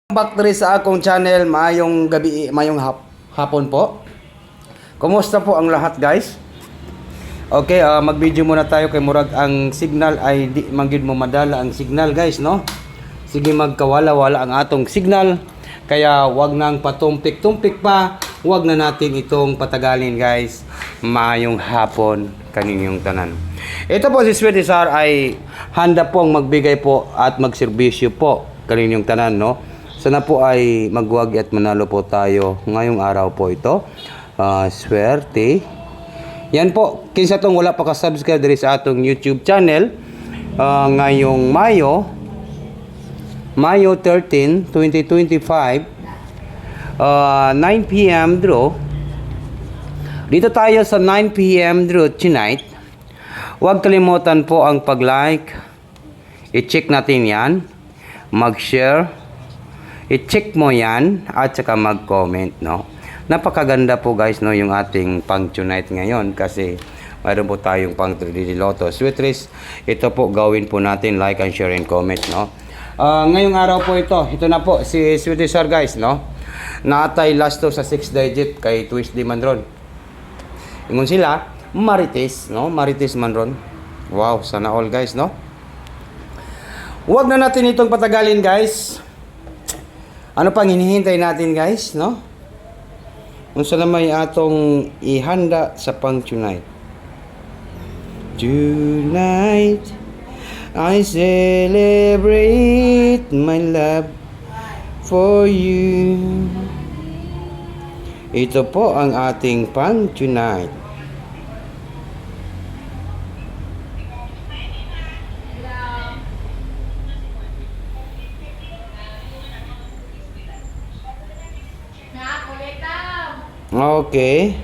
Back diri sa akong channel, mayong gabi, mayong hapon po. Kumusta po ang lahat, guys? Okay, mag-video muna tayo kay murag ang signal ay di manggid mo madala ang signal, guys, no? Sige, magkawala-wala ang atong signal. Kaya wag nang patumpik-tumpik pa. Wag na natin itong patagalin, guys. Mayong hapon kaninyong tanan. Ito po si Sweetie Sar ay handa pong magbigay po at magserbisyo po kaninyong tanan, no? Sana po ay magwag at manalo po tayo ngayong araw po ito. Swerte. Yan po, kinsa tong wala pa ka-subscribe diri sa atong YouTube channel. Ngayong Mayo 13, 2025, 9 p.m. draw. Dito tayo sa 9 p.m. draw tonight. Huwag kalimutan po ang pag-like. I-check natin yan. Mag-share. I-check mo yan at saka mag-comment, no? Napakaganda po, guys, no, yung ating pang tonight ngayon kasi mayroon po tayong pang 3D Lotto. Sweet Risk, ito po gawin po natin, like and share and comment, no? Ngayong araw po ito na po si Sweet Sir, guys, no? Naatay last to sa 6 digit kay Twist Di Manron. Ingon sila, Marites, no? Marites Manron. Wow, sana all, guys, no? Huwag na natin itong patagalin, guys. Ano pang hinihintay natin, guys, no? Kung saan may atong ihanda sa pang tonight. Tonight, I celebrate my love for you. Ito po ang ating pang tonight. Okay.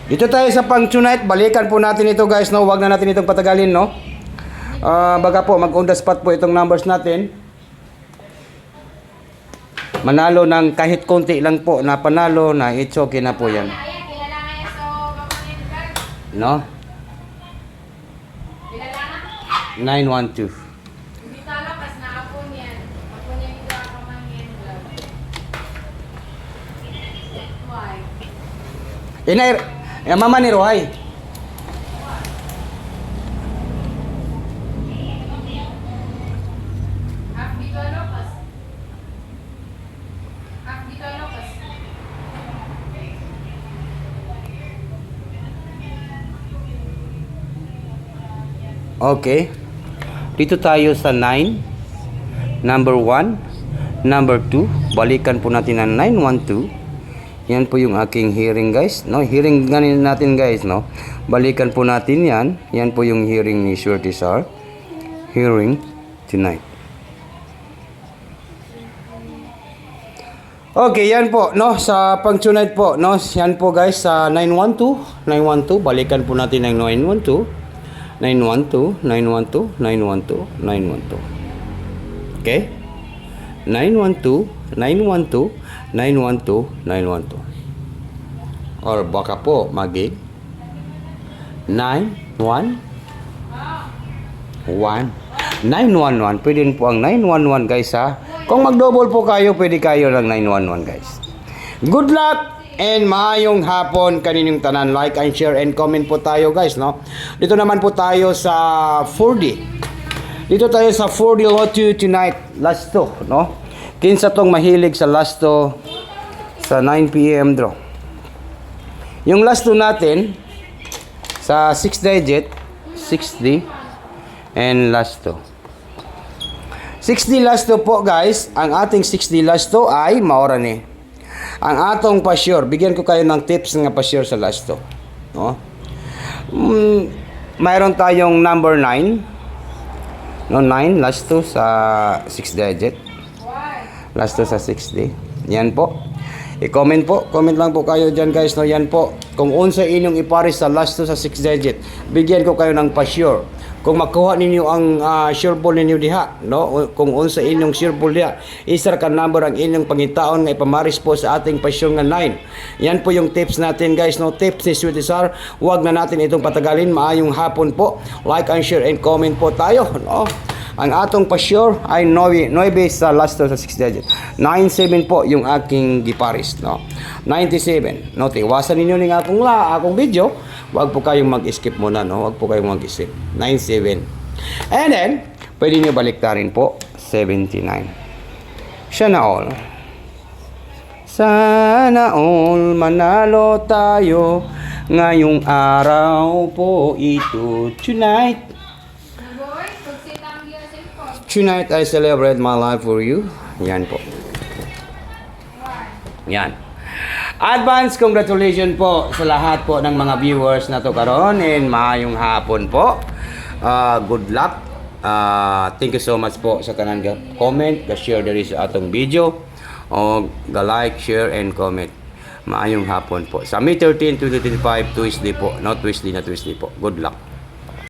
Dito tayo sa pang tonight. Balikan po natin ito, guys, no? Huwag na natin itong patagalin, no? Baga po, mag-on the spot po itong numbers natin. Manalo ng kahit konti lang po na panalo na it's okay na po yan. No? 912. Inair, mama ni Roy. Okay. Dito tayo sa 9, number 1, number 2. Balikan po natin ang 912. Yan po yung aking hearing, guys, no? Hearing ganin natin, guys, no? Balikan po natin yan. Yan po yung hearing ni Sweetie Sar. Hearing tonight. Okay, yan po, no? Sa pang tonight po, no? Yan po, guys, sa 912. 912. Balikan po natin ang 912. 912, 912, 912, 912. Okay? 912, 912, 912, 912. Or baka po magig 91 911. Pwede po ang 911, guys, ha. Kung mag-double po kayo, pwede kayo ng 911, guys. Good luck and maayong hapon kaninyong tanan. Like and share and comment po tayo, guys, no? Dito naman po tayo sa 4D. Dito tayo sa 4D Lotto tonight. Last to, no? Kinsa tong mahilig sa last to sa 9 p.m. draw. Yung last to natin sa 6 digit, 60 and last to. 60 last to po, guys. Ang ating 60 last to ay maora ni. Ang atong pa-sure, bigyan ko kayo ng tips nga pa-sure sa last to, no? Mayroon tayong number 9. No, 9 last to sa 6 digit. Last to sa 60. Yan po. I-comment po. Comment lang po kayo dyan, guys, no? Yan po. Kung unsa inyong ipares sa last to sa 6 digit, bigyan ko kayo ng pa-sure. kung makuha ninyo ang sureball ninyo diha, no? Kung unsa inyong sureball diha, isar ka number ang inyong pangitaon nga ipamaris po sa ating pasyon nga 9. Yan po yung tips natin guys, no? Tips ni Sweetie Sar. Huwag na natin itong patagalin. Maayong hapon po. Like and share and comment po tayo, no? Ang atong pa-sure ay 9 sa last sa 6 digit. 97 po yung aking giparis, no? 97. No, tiwasan ninyo ning akong video. Huwag po kayong mag-skip muna, no? Huwag po kayong mag-skip. 97. And then, pwede nyo baliktarin po, 79. Sana all. Sana all manalo tayo ngayong araw po ito. Tonight I celebrate my life for you. Yan po. Yan. Advance congratulations po sa lahat po ng mga viewers na to karon, and maayong hapon po. Good luck. Thank you so much po sa tanan ga comment, ga share diri sa atong video, o ga like, share and comment. Maayong hapon po. Sa May 13, 2025 Tuesday po, not Tuesday na Tuesday po. Good luck.